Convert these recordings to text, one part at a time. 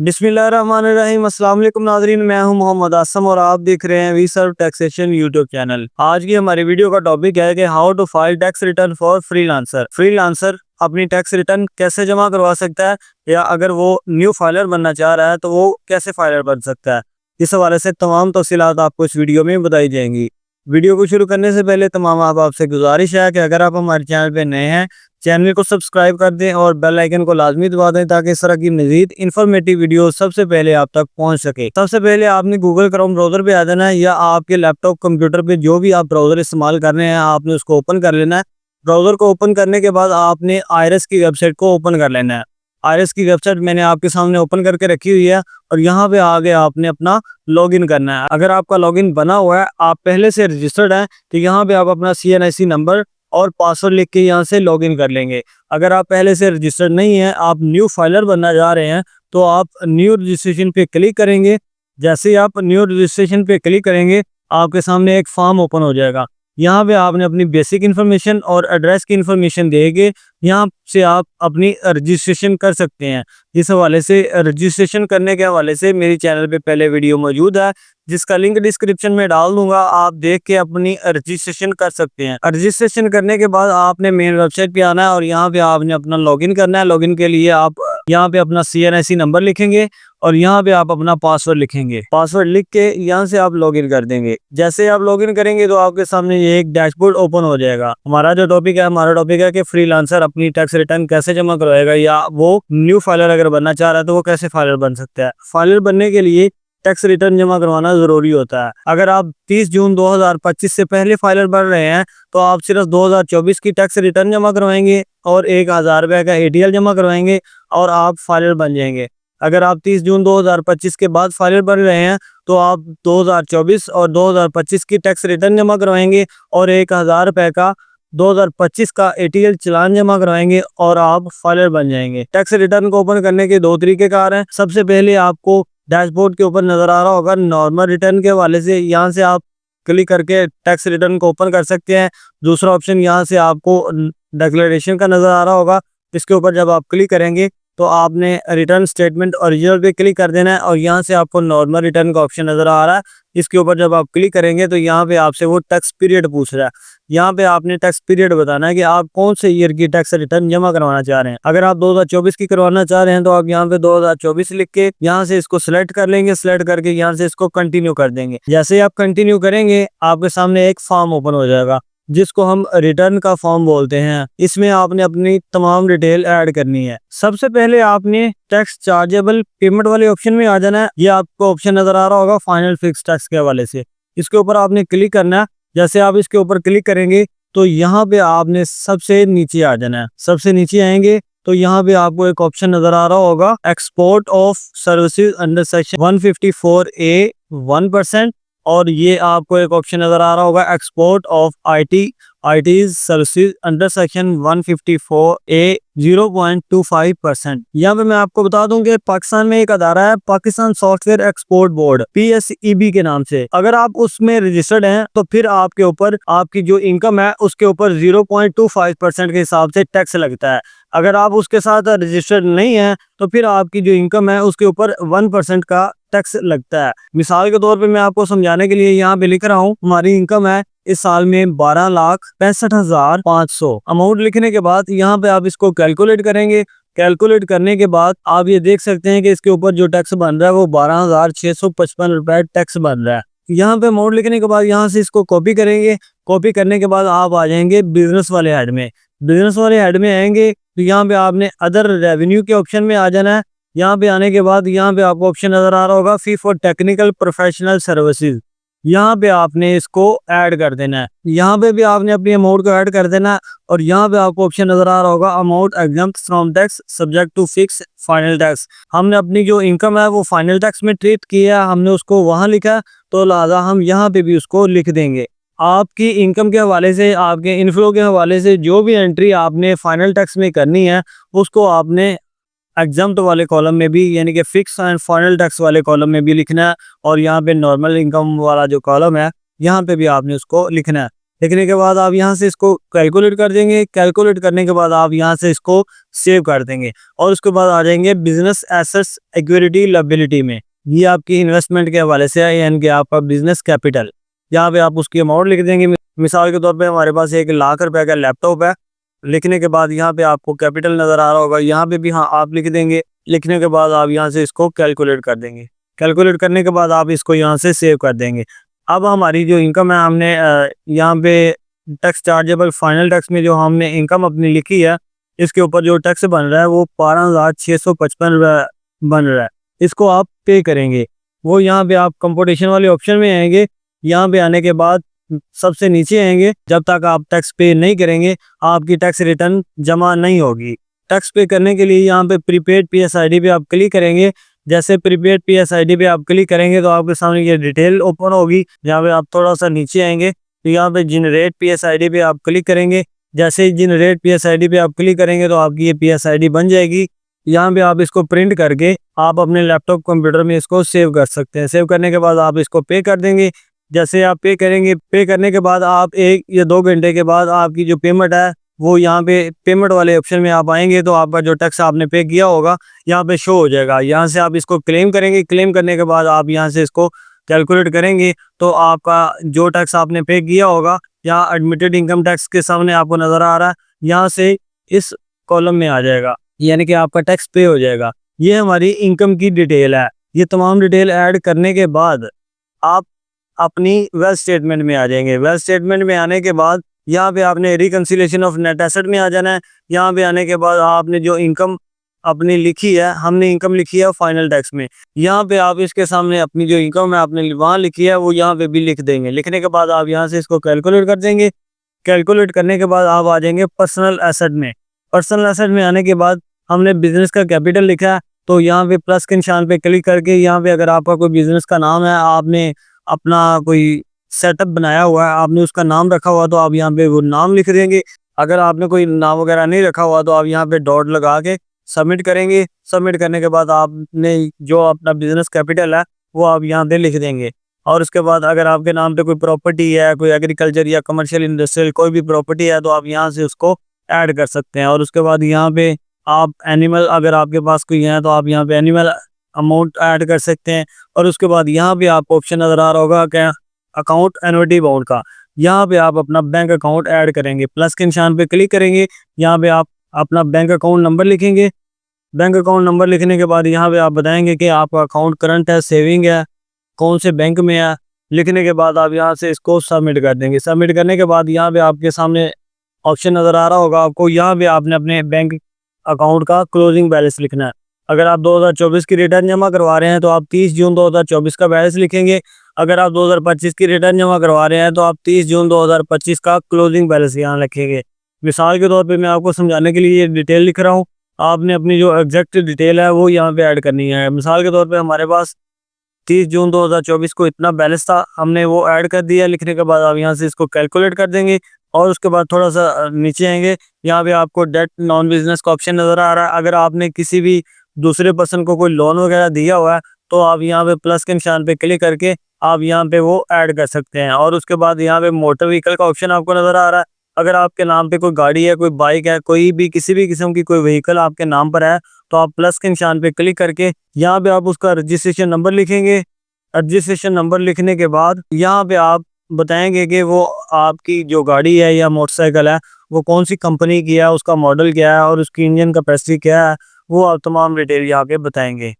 बिस्मिल्लाहिर्रहमानिर्रहीम। अस्सलाम वालेकुम नाज़रीन, मैं हूं मोहम्मद आसम और आप देख रहे हैं we serve taxation YouTube channel. आज की हमारी वीडियो का टॉपिक है कि how to file tax return for freelancer. Freelancer अपनी टैक्स रिटर्न कैसे जमा करवा सकता है, या अगर वो न्यू फाइलर बनना चाह रहा है तो वो कैसे फाइलर बन सकता है। इस हवाले से तमाम तफसीलात आपको इस वीडियो में बताई जाएंगी। वीडियो को शुरू करने से पहले तमाम आप से गुजारिश है कि अगर आप हमारे चैनल पे नए हैं, चैनल को सब्सक्राइब कर दें और बेल आइकन को लाजमी दबा दें ताकि इस तरह की मजीद इन्फॉर्मेटिव वीडियो सबसे पहले आप तक पहुंच सके। सबसे पहले आपने गूगल क्रोम ब्राउजर पे आ जाना है, या आपके लैपटॉप कंप्यूटर पे जो भी आप ब्राउजर इस्तेमाल कर रहे हैं आपने उसको ओपन कर लेना है। ब्राउजर को ओपन करने के बाद आपने आईआरएस की वेबसाइट को ओपन कर लेना है। आईआरएस की वेबसाइट मैंने आपके सामने ओपन करके रखी हुई है और यहाँ पे आगे आपने अपना लॉगिन करना है। अगर आपका लॉगिन बना हुआ है, आप पहले से रजिस्टर्ड हैं, तो यहाँ पे आप अपना CNIC नंबर और पासवर्ड लिख के यहाँ से लॉगिन कर लेंगे। अगर आप पहले से रजिस्टर्ड नहीं है, आप न्यू फाइलर बनना जा रहे हैं, तो आप न्यू रजिस्ट्रेशन पे क्लिक करेंगे। जैसे ही आप न्यू रजिस्ट्रेशन पे क्लिक करेंगे, आपके सामने एक फॉर्म ओपन हो जाएगा। यहाँ पे आपने अपनी बेसिक इन्फॉर्मेशन और एड्रेस की इन्फॉर्मेशन देके यहाँ से आप अपनी रजिस्ट्रेशन कर सकते हैं। इस हवाले से रजिस्ट्रेशन करने के हवाले से मेरी चैनल पे पहले वीडियो मौजूद है, जिसका लिंक डिस्क्रिप्शन में डाल दूंगा। आप देख के अपनी रजिस्ट्रेशन कर सकते हैं। रजिस्ट्रेशन करने के बाद आपने मेन वेबसाइट पे आना है और यहाँ पे आपने अपना लॉगिन करना है। लॉगिन के लिए आप यहाँ पे अपना CNIC नंबर लिखेंगे और यहाँ पे आप अपना पासवर्ड लिखेंगे। पासवर्ड लिख के यहाँ से आप लॉगिन कर देंगे। जैसे आप लॉगिन करेंगे तो आपके सामने ये एक डैशबोर्ड ओपन हो जाएगा। हमारा टॉपिक है कि फ्रीलांसर अपनी टैक्स रिटर्न कैसे जमा करवाएगा, या वो न्यू फाइलर अगर बनना चाह रहा है तो वो कैसे फाइलर बन सकता है। फाइलर बनने के लिए टैक्स रिटर्न जमा करवाना जरूरी होता है। अगर आप 30 जून 2025 से पहले फाइलर बन रहे हैं तो आप सिर्फ 2024 की टैक्स रिटर्न जमा करवाएंगे और 1000 रुपये का ATL जमा करवाएंगे और आप फाइलर बन जाएंगे। अगर आप 30 जून 2025 के बाद फाइलर बन रहे हैं तो आप 2024 और 2025 की टैक्स रिटर्न जमा करवाएंगे और 1000 रुपये का 2025 का ATL चालान जमा करवाएंगे और आप फाइलर बन जाएंगे। टैक्स रिटर्न को ओपन करने के दो तरीकेकार हैं। सबसे पहले आपको डैशबोर्ड के ऊपर नजर आ रहा होगा नॉर्मल रिटर्न के हवाले से, यहाँ से आप क्लिक करके टैक्स रिटर्न को ओपन कर सकते हैं। दूसरा ऑप्शन यहाँ से आपको डिक्लेरेशन का नजर आ रहा होगा, इसके ऊपर जब आप क्लिक करेंगे तो आपने रिटर्न स्टेटमेंट ओरिजिनल पे क्लिक कर देना है और यहाँ से आपको नॉर्मल रिटर्न का ऑप्शन नजर आ रहा है। इसके ऊपर जब आप क्लिक करेंगे तो यहाँ पे आपसे वो टैक्स पीरियड पूछ रहा है। यहाँ पे आपने टैक्स पीरियड बताना है कि आप कौन से ईयर की टैक्स रिटर्न जमा करवाना चाह रहे हैं। अगर आप 2024 की करवाना चाह रहे हैं तो आप यहाँ पे 2024 लिख के यहाँ से इसको सिलेक्ट कर लेंगे। सिलेक्ट करके यहाँ से इसको कंटिन्यू कर देंगे। जैसे आप कंटिन्यू करेंगे आपके सामने एक फॉर्म ओपन हो जाएगा जिसको हम रिटर्न का फॉर्म बोलते हैं। इसमें आपने अपनी तमाम डिटेल ऐड करनी है। सबसे पहले आपने टैक्स चार्जेबल पेमेंट वाले ऑप्शन में आ जाना है। ये आपको ऑप्शन नजर आ रहा होगा फाइनल फिक्स टैक्स के हवाले से, इसके ऊपर आपने क्लिक करना है। जैसे आप इसके ऊपर क्लिक करेंगे तो यहाँ पे आपने सबसे नीचे आ जाना है। सबसे नीचे आएंगे तो यहाँ पे आपको एक ऑप्शन नजर आ रहा होगा export of services under section 154A 1%, और ये आपको एक ऑप्शन नजर आ रहा होगा export of IT services under section 154A 0.25%। यहाँ पे मैं आपको बता दूं कि पाकिस्तान में एक अदारा है Pakistan software export board PSEB के नाम से। अगर आप उसमें रजिस्टर्ड हैं तो फिर आपके ऊपर आपकी जो इनकम है उसके ऊपर 0.25% के हिसाब से टैक्स लगता है। अगर आप उसके साथ रजिस्टर्ड नहीं है तो फिर आपकी जो इनकम है उसके ऊपर 1% का टैक्स लगता है। मिसाल के तौर पे मैं आपको समझाने के लिए यहाँ पे लिख रहा हूँ, हमारी इनकम है इस साल में 12,65,500। अमाउंट लिखने के बाद यहाँ पे आप इसको कैलकुलेट करेंगे। कैलकुलेट करने के बाद आप ये देख सकते हैं कि इसके ऊपर जो टैक्स बन रहा है वो 12,655 रुपए टैक्स बन रहा है। यहाँ पे अमाउंट लिखने के बाद यहाँ से इसको कॉपी करेंगे। कॉपी करने के बाद आप आ जाएंगे बिजनेस वाले हेड में। बिजनेस वाले हेड में आएंगे तो यहाँ पे आपने अदर रेवेन्यू के ऑप्शन में आ जाना है। यहाँ पे आने के बाद यहाँ पे आपको ऑप्शन नजर आ रहा होगा fee for technical professional services. यहाँ पे आपने इसको ऐड कर देना है। यहाँ पे भी आपने अपनी अमाउंट को ऐड कर देना है और यहाँ पे आपको ऑप्शन नजर आ रहा होगा amount exempt from tax subject to fix final tax. हमने अपनी जो इनकम है वो फाइनल टैक्स में ट्रीट किया है, हमने उसको वहाँ लिखा, तो लिहाजा हम यहाँ पे भी उसको लिख देंगे। आपकी इनकम के हवाले से, आपके इनफ्लो के हवाले से जो भी एंट्री आपने फाइनल टैक्स में करनी है उसको आपने एग्जम्प्ट वाले कॉलम में भी, यानी कि फिक्स एंड फाइनल टैक्स वाले कॉलम में भी लिखना है, और यहाँ पे नॉर्मल इनकम वाला जो कॉलम है यहाँ पे भी आपने उसको लिखना है। लिखने के बाद आप यहाँ से इसको कैलकुलेट कर देंगे। कैलकुलेट करने के बाद आप यहाँ से इसको सेव कर देंगे और उसके बाद आ जाएंगे बिजनेस एसेट्स इक्विटी लायबिलिटी में। ये आपकी इन्वेस्टमेंट के हवाले से है, यानी कि आपका बिजनेस कैपिटल। यहाँ पे आप उसकी अमाउंट लिख देंगे। मिसाल के तौर पे हमारे पास 1 लाख रुपए का लैपटॉप है। लिखने के बाद यहाँ पे आपको कैपिटल नज़र आ रहा होगा, यहाँ पे भी हाँ आप लिख देंगे। लिखने के बाद आप यहाँ से इसको कैलकुलेट कर देंगे। कैलकुलेट करने के बाद आप इसको यहाँ से सेव कर देंगे। अब हमारी जो इनकम है, हमने यहाँ पे टैक्स चार्जेबल फाइनल टैक्स में जो हमने इनकम अपनी लिखी है, इसके ऊपर जो टैक्स बन रहा है वो 12,655 रुपये बन रहा है। इसको आप पे करेंगे। वो यहाँ पे आप कंपोटेशन वाले ऑप्शन में आएंगे। यहाँ पे आने के बाद सबसे नीचे आएंगे। जब तक आप टैक्स पे नहीं करेंगे आपकी टैक्स रिटर्न जमा नहीं होगी। टैक्स पे करने के लिए यहाँ पे प्रीपेड PSID पे आप क्लिक करेंगे। जैसे प्रीपेड PSID पे आप क्लिक करेंगे तो आपके सामने ये डिटेल ओपन होगी। यहाँ पे आप थोड़ा सा नीचे आएंगे तो यहाँ पे जनरेट PSID पे आप क्लिक करेंगे। जैसे ही जनरेट PSID पे आप क्लिक करेंगे तो आपकी ये PSID बन जाएगी। यहाँ पे आप इसको प्रिंट करके आप अपने लैपटॉप कंप्यूटर में इसको सेव कर सकते हैं। सेव करने के बाद आप इसको पे कर देंगे। जैसे आप पे करेंगे, पे करने के बाद आप 1 या 2 घंटे के बाद आपकी जो पेमेंट है वो यहाँ पे पेमेंट वाले ऑप्शन में आप आएंगे तो आपका जो टैक्स आपने पे किया होगा यहाँ पे शो हो जाएगा। यहाँ से आप इसको क्लेम करेंगे। क्लेम करने के बाद आप यहाँ से इसको कैलकुलेट करेंगे तो आपका जो टैक्स आपने पे किया होगा, यहाँ एडमिटेड इनकम टैक्स के सामने आपको नज़र आ रहा है, यहाँ से इस कॉलम में आ जाएगा, यानी कि आपका टैक्स पे हो जाएगा। ये हमारी इनकम की डिटेल है। ये तमाम डिटेल ऐड करने के बाद आप अपनी वेल्थ स्टेटमेंट में आ जाएंगे। वेल्थ स्टेटमेंट में आने के बाद यहाँ पे आपने रिकंसिलिएशन ऑफ नेट एसेट में आ जाना है। यहाँ पे आने के बाद आपने जो इनकम अपनी लिखी है, हमने इनकम लिखी है फाइनल टैक्स में, यहाँ पे आप इसके सामने अपनी जो इनकम है आपने वहाँ लिखी है वो यहाँ पे भी लिख देंगे। लिखने के बाद आप यहाँ से इसको कैलकुलेट कर देंगे। कैलकुलेट करने के बाद आप आ जाएंगे पर्सनल एसेट में। पर्सनल एसेट में आने के बाद हमने बिजनेस का कैपिटल लिखा है तो यहाँ पे प्लस के निशान पे क्लिक करके यहाँ पे अगर आपका कोई बिजनेस का नाम है, आपने अपना कोई सेटअप बनाया हुआ है, आपने उसका नाम रखा हुआ तो आप यहाँ पे वो नाम लिख देंगे। अगर आपने कोई नाम वगैरह नहीं रखा हुआ तो आप यहाँ पे डॉट लगा के सबमिट करेंगे। सबमिट करने के बाद आपने जो अपना बिजनेस कैपिटल है वो आप यहाँ पे लिख देंगे। और उसके बाद अगर आपके नाम पे कोई प्रॉपर्टी है, कोई एग्रीकल्चर या कमर्शियल इंडस्ट्रियल कोई भी प्रॉपर्टी है तो आप यहाँ से उसको ऐड कर सकते हैं। और उसके बाद यहाँ पे आप एनिमल, अगर आपके पास कोई है तो आप यहाँ पे एनिमल अमाउंट ऐड कर सकते हैं। और उसके बाद यहाँ पे आपको ऑप्शन नज़र आ रहा होगा क्या, अकाउंट एनुइटी बाउंड का, यहाँ पे आप अपना बैंक अकाउंट ऐड करेंगे। प्लस के निशान पे क्लिक करेंगे। यहाँ पे आप अपना बैंक अकाउंट नंबर लिखेंगे। बैंक अकाउंट नंबर लिखने के बाद यहाँ पे आप बताएंगे कि आपका अकाउंट करंट है, सेविंग है, कौन से बैंक में है। लिखने के बाद आप यहाँ से इसको सबमिट कर देंगे। सबमिट करने के बाद यहाँ पे आपके सामने ऑप्शन नज़र आ रहा होगा आपको, यहाँ पे आपने अपने बैंक अकाउंट का क्लोजिंग बैलेंस लिखना है। अगर आप 2024 की रिटर्न जमा करवा रहे हैं तो आप 30 जून 2024 का बैलेंस लिखेंगे। अगर आप 2025 की रिटर्न जमा करवा रहे हैं तो आप 30 जून 2025 का क्लोजिंग बैलेंस यहाँ लिखेंगे। मिसाल के तौर पे मैं आपको समझाने के लिए ये डिटेल लिख रहा हूँ। आपने अपनी जो एग्जैक्ट डिटेल है वो यहाँ पे ऐड करनी है। मिसाल के तौर पे हमारे पास 30 जून 2024 को इतना बैलेंस था, हमने वो ऐड कर दिया। लिखने के बाद आप यहाँ से इसको कैलकुलेट कर देंगे। और उसके बाद थोड़ा सा नीचे आएंगे, यहाँ पे आपको डेट नॉन बिजनेस का ऑप्शन नज़र आ रहा है। अगर आपने किसी भी दूसरे पर्सन को कोई लोन वगैरह दिया हुआ है तो आप यहाँ पे प्लस के निशान पे क्लिक करके आप यहाँ पे वो ऐड कर सकते हैं। और उसके बाद यहाँ पे मोटर व्हीकल का ऑप्शन आपको नज़र आ रहा है। अगर आपके नाम पे कोई गाड़ी है, कोई बाइक है, कोई भी किसी भी किस्म की कोई व्हीकल आपके नाम पर है तो आप प्लस के निशान पे क्लिक करके यहाँ पे आप उसका रजिस्ट्रेशन नंबर लिखेंगे। रजिस्ट्रेशन नंबर लिखने के बाद यहाँ पे आप बताएंगे कि वो आपकी जो गाड़ी है या मोटरसाइकिल है वो कौन सी कंपनी की है, उसका मॉडल क्या है और उसकी इंजन कैपेसिटी क्या है, वो आप तमाम डिटेल यहाँ पे बताएंगे।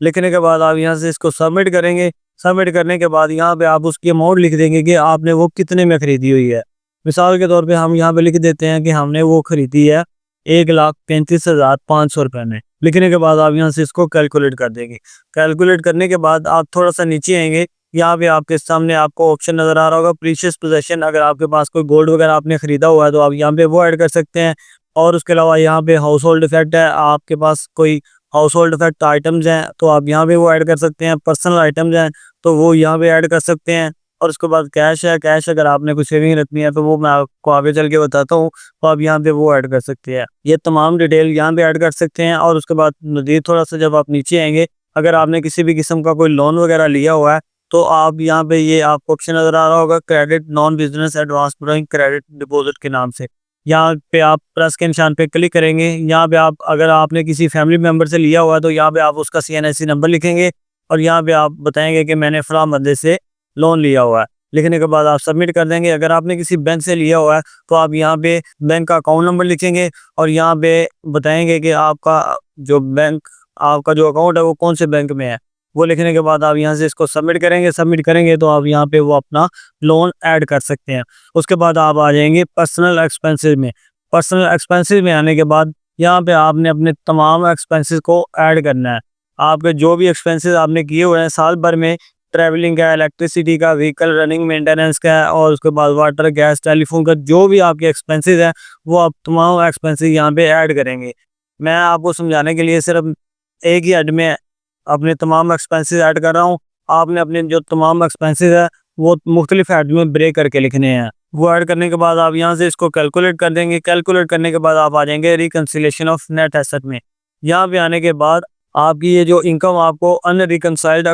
लिखने के बाद आप यहाँ से इसको सबमिट करेंगे। सबमिट करने के बाद यहाँ पे आप उसकी अमाउंट लिख देंगे कि आपने वो कितने में ख़रीदी हुई है। मिसाल के तौर पे हम यहाँ पे लिख देते हैं कि हमने वो ख़रीदी है 1,35,500 रुपये में। लिखने के बाद आप यहाँ से इसको कैलकुलेट कर देंगे। कैलकुलेट करने के बाद आप थोड़ा सा नीचे आएंगे, यहाँ पे आपके सामने आपको ऑप्शन नज़र आ रहा होगा प्रीशियस पोजेशन। अगर आपके पास कोई गोल्ड वगैरह आपने ख़रीदा हुआ है तो आप यहाँ पे वो ऐड कर सकते हैं। और उसके अलावा यहाँ पे हाउस होल्ड इफेक्ट है, आपके पास कोई हाउस होल्ड इफेक्ट आइटम्स हैं तो आप यहाँ पे वो ऐड कर सकते हैं। पर्सनल आइटम्स हैं तो वो यहाँ पे ऐड कर सकते हैं। और उसके बाद कैश है, कैश अगर आपने कुछ सेविंग रखनी है तो वो मैं आपको आगे चल के बताता हूँ, तो आप यहाँ पे वो ऐड कर सकते हैं। ये तमाम डिटेल यहाँ पे ऐड कर सकते हैं। और उसके बाद मज़ीद थोड़ा सा जब आप नीचे आएंगे, अगर आपने किसी भी किस्म का कोई लोन वगैरह लिया हुआ है तो आप यहाँ पे ये आपको ऑप्शन नज़र आ रहा होगा credit non business advance borrowing credit deposit के नाम से। यहाँ पे आप प्लस के निशान पे क्लिक करेंगे। यहाँ पे आप अगर आपने किसी फैमिली मेंबर से लिया हुआ है तो यहाँ पे आप उसका CNSC नंबर लिखेंगे और यहाँ पे आप बताएंगे कि मैंने फलां बंदे से लोन लिया हुआ है। लिखने के बाद आप सबमिट कर देंगे। अगर आपने किसी बैंक से लिया हुआ है तो आप यहाँ पे बैंक का अकाउंट नंबर लिखेंगे और यहाँ पे बताएंगे कि आपका जो अकाउंट है वो कौन से बैंक में है। वो लिखने के बाद आप यहाँ से इसको सबमिट करेंगे तो आप यहाँ पे वो अपना लोन ऐड कर सकते हैं। उसके बाद आप आ जाएंगे पर्सनल एक्सपेंसेस में। पर्सनल एक्सपेंसेस में आने के बाद यहाँ पे आपने अपने तमाम एक्सपेंसेस को ऐड करना है। आपके जो भी एक्सपेंसेस आपने किए हुए हैं साल भर में, ट्रैवलिंग का, इलेक्ट्रिसिटी का, व्हीकल रनिंग मेंटेनेंस का और उसके बाद वाटर, गैस, टेलीफोन का, जो भी आपके एक्सपेंसेस हैं वो आप तमाम एक्सपेंसेस यहाँ पे ऐड करेंगे। मैं आपको समझाने के लिए सिर्फ एक ही हेड में अपने तमाम एक्सपेंसेस ऐड कर रहा हूँ। आपने अपने जो तमाम एक्सपेंसेस है वो मुख्तलिफ हेड में ब्रेक करके लिखने हैं। वो ऐड करने के बाद आप यहाँ से इसको कैलकुलेट कर देंगे। कैलकुलेट करने के बाद आप आ जाएंगे रिकन्सिलेशन ऑफ नेट एसेट में। यहाँ पे आने के बाद आपकी ये जो इनकम आपको अनरिकनसाइल्ड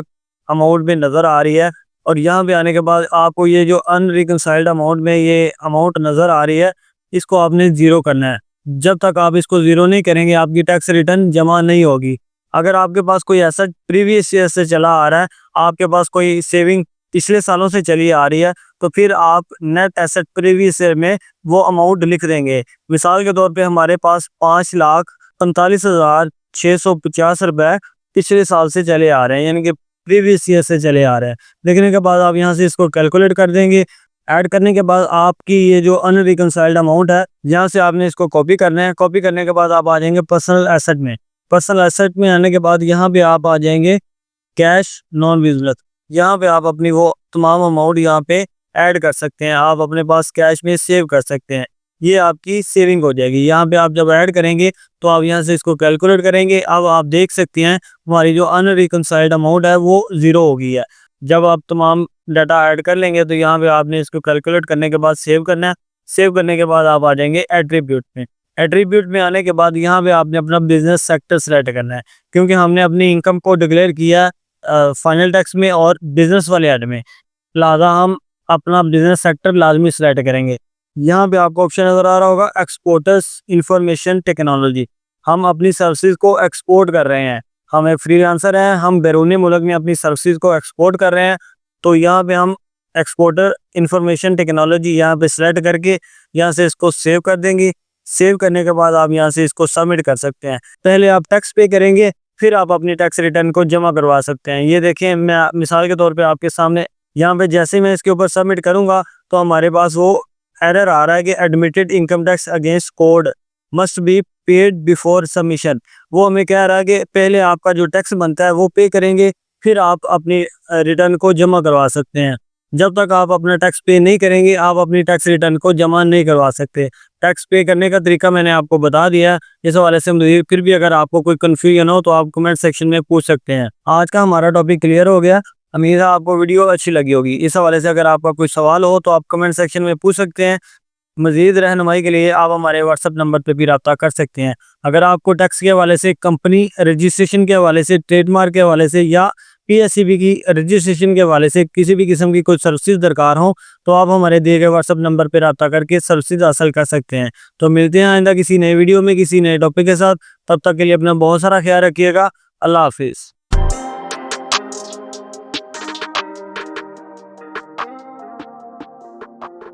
अमाउंट में नज़र आ रही है और यहाँ पे आने के बाद आपको ये जो अनरिकनसाइल्ड अमाउंट में ये अमाउंट नज़र आ रही है इसको आपने ज़ीरो करना है। जब तक आप इसको ज़ीरो नहीं करेंगे आपकी टैक्स रिटर्न जमा नहीं होगी। अगर आपके पास कोई ऐसा प्रीवियस ईयर से चला आ रहा है, आपके पास कोई सेविंग पिछले सालों से चली आ रही है, तो फिर आप नेट एसेट प्रीवियस ईयर में वो अमाउंट लिख देंगे। मिसाल के तौर पे हमारे पास 5,45,650 रुपए पिछले साल से चले आ रहे हैं, यानी कि प्रीवियस ईयर से चले आ रहे हैं। लिखने के बाद आप यहाँ से इसको कैलकुलेट कर देंगे। ऐड करने के बाद आपकी ये जो अनरिकनसाइल्ड अमाउंट है यहाँ से आपने इसको कॉपी करना है। कॉपी करने के बाद आप आ जाएंगे पर्सनल एसेट में। पर्सनल एसेट में आने के बाद यहाँ पे आप आ जाएंगे कैश नॉन बिजनेस। यहाँ पे आप अपनी वो तमाम अमाउंट यहाँ पे ऐड कर सकते हैं। आप अपने पास कैश में सेव कर सकते हैं, ये आपकी सेविंग हो जाएगी। यहाँ पे आप जब ऐड करेंगे तो आप यहाँ से इसको कैलकुलेट करेंगे। अब आप देख सकते हैं हमारी जो अनरिकनसाइल्ड अमाउंट है वो ज़ीरो हो गई है। जब आप तमाम डाटा ऐड कर लेंगे तो यहाँ पे आपने इसको कैलकुलेट करने के बाद सेव करना है। सेव करने के बाद आप आ जाएंगे एट्रीब्यूट में। एट्रीब्यूट में आने के बाद यहाँ पे आपने अपना बिजनेस सेक्टर सेलेक्ट करना है, क्योंकि हमने अपनी इनकम को डिक्लेयर किया फाइनल टैक्स में और बिजनेस वाले हेड में, लिहाजा हम अपना बिजनेस सेक्टर लाजमी सेलेक्ट करेंगे। यहाँ पे आपको ऑप्शन नज़र आ रहा होगा एक्सपोर्टर्स इंफॉर्मेशन टेक्नोलॉजी। हम अपनी सर्विसेज को एक्सपोर्ट कर रहे हैं, हम एक फ्रीलांसर हैं, हम बैरूनी मुल्क में अपनी सर्विसेज को एक्सपोर्ट कर रहे हैं। तो यहाँ पे हम एक्सपोर्टर इंफॉर्मेशन टेक्नोलॉजी यहाँ पे सेलेक्ट करके यहाँ से इसको सेव कर देंगे। सेव करने के बाद आप यहाँ से इसको सबमिट कर सकते हैं। पहले आप टैक्स पे करेंगे, फिर आप अपनी टैक्स रिटर्न को जमा करवा सकते हैं। ये देखें, मैं मिसाल के तौर पे आपके सामने यहाँ पे जैसे मैं इसके ऊपर सबमिट करूँगा तो हमारे पास वो एरर आ रहा है कि admitted income tax against code must be paid before submission. वो हमें कह रहा है कि पहले आपका जो टैक्स बनता है वो पे करेंगे, फिर आप अपनी रिटर्न को जमा करवा सकते हैं। जब तक आप अपना टैक्स पे नहीं करेंगे आप अपनी टैक्स रिटर्न को जमा नहीं करवा सकते। टैक्स पे करने का तरीका मैंने आपको बता दिया है। इस हवाले से मुझे फिर भी अगर आपको कोई कन्फ्यूजन हो तो आप कमेंट सेक्शन में पूछ सकते हैं। आज का हमारा टॉपिक क्लियर हो गया, उम्मीद है आपको वीडियो अच्छी लगी होगी। इस हवाले से अगर आपका कोई सवाल हो तो आप कमेंट सेक्शन में पूछ सकते हैं। मज़ीद रहनुमाई के लिए आप हमारे व्हाट्सअप नंबर पर भी रब्ता कर सकते हैं। अगर आपको टैक्स के हवाले से, कंपनी रजिस्ट्रेशन के हवाले से, ट्रेडमार्क के हवाले से या PSEB की रजिस्ट्रेशन के हवाले से किसी भी किस्म की कोई सर्विसेज दरकार हो तो आप हमारे दिए गए व्हाट्सअप नंबर पर रब्ता करके सर्विसेज हासिल कर सकते हैं। तो मिलते हैं आइंदा किसी नए वीडियो में किसी नए टॉपिक के साथ। तब तक के लिए अपना बहुत सारा ख्याल रखिएगा। अल्लाह हाफिज़।